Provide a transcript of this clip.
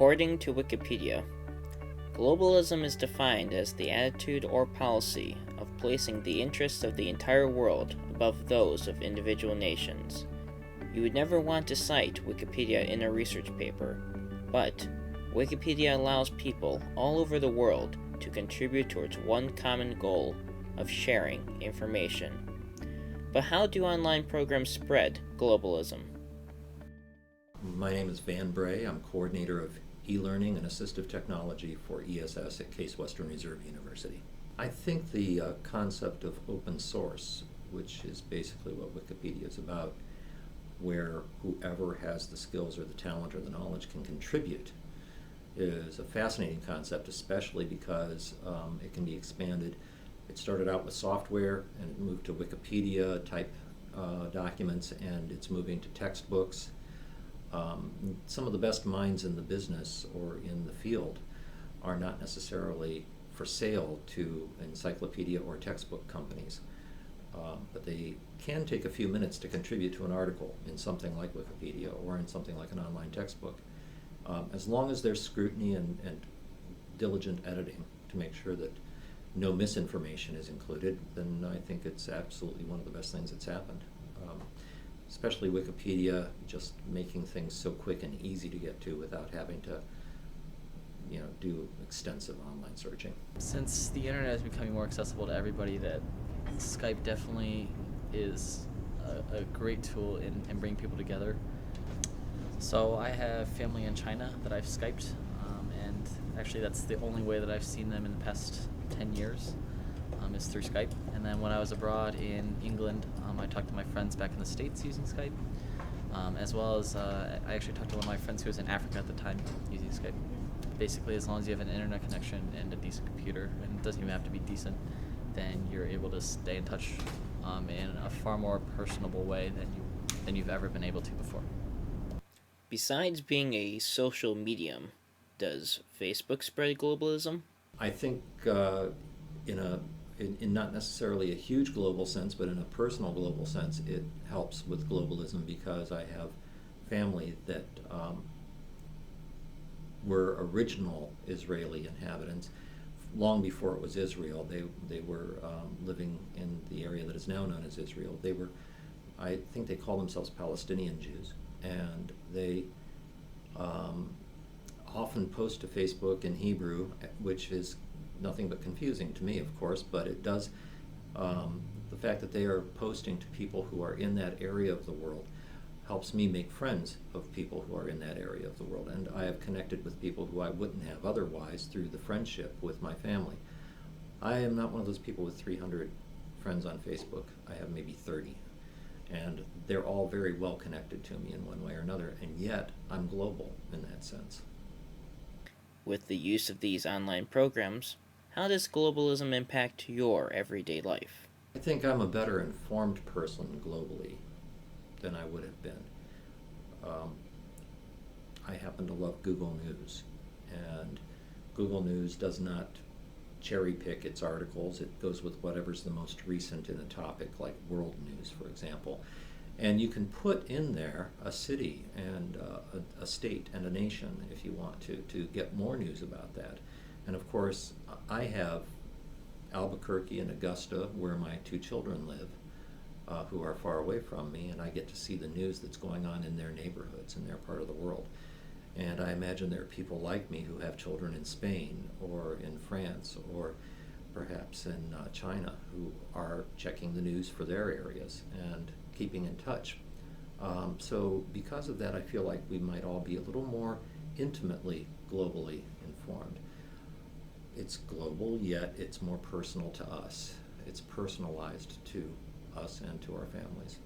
According to Wikipedia, globalism is defined as the attitude or policy of placing the interests of the entire world above those of individual nations. You would never want to cite Wikipedia in a research paper, but Wikipedia allows people all over the world to contribute towards one common goal of sharing information. But how do online programs spread globalism? My name is Van Bray. I'm coordinator of e-learning and assistive technology for ESS at Case Western Reserve University. I think the concept of open source, which is basically what Wikipedia is about, where whoever has the skills or the talent or the knowledge can contribute, is a fascinating concept, especially because it can be expanded. It started out with software and it moved to Wikipedia type documents, and it's moving to textbooks. Some of the best minds in the business or in the field are not necessarily for sale to encyclopedia or textbook companies, but they can take a few minutes to contribute to an article in something like Wikipedia or in something like an online textbook. As long as there's scrutiny and diligent editing to make sure that no misinformation is included, then I think it's absolutely one of the best things that's happened. Especially Wikipedia, just making things so quick and easy to get to without having to, do extensive online searching. Since the internet is becoming more accessible to everybody, that Skype definitely is a great tool in bringing people together. So I have family in China that I've Skyped, and actually that's the only way that I've seen them in the past 10 years. Is through Skype. And then when I was abroad in England, I talked to my friends back in the States using Skype, as well as I actually talked to one of my friends who was in Africa at the time using Skype. Basically, as long as you have an internet connection and a decent computer, and it doesn't even have to be decent, then you're able to stay in touch in a far more personable way than you've ever been able to before. Besides being a social medium, does Facebook spread globalism? I think in not necessarily a huge global sense, but in a personal global sense, it helps with globalism because I have family that were original Israeli inhabitants. Long before it was Israel, they were living in the area that is now known as Israel. I think they call themselves Palestinian Jews, and they often post to Facebook in Hebrew, which is nothing but confusing to me, of course, but it does, the fact that they are posting to people who are in that area of the world helps me make friends of people who are in that area of the world, and I have connected with people who I wouldn't have otherwise through the friendship with my family. I am not one of those people with 300 friends on Facebook. I have maybe 30, and they're all very well connected to me in one way or another, and yet I'm global in that sense. With the use of these online programs, how does globalism impact your everyday life? I think I'm a better informed person globally than I would have been. I happen to love Google News, and Google News does not cherry pick its articles. It goes with whatever's the most recent in a topic, like world news, for example. And you can put in there a city and a state and a nation if you want to get more news about that. And of course, I have Albuquerque and Augusta, where my two children live, who are far away from me, and I get to see the news that's going on in their neighborhoods, in their part of the world. And I imagine there are people like me who have children in Spain or in France or perhaps in China who are checking the news for their areas and keeping in touch. So because of that, I feel like we might all be a little more intimately globally informed. It's global, yet it's more personal to us. It's personalized to us and to our families.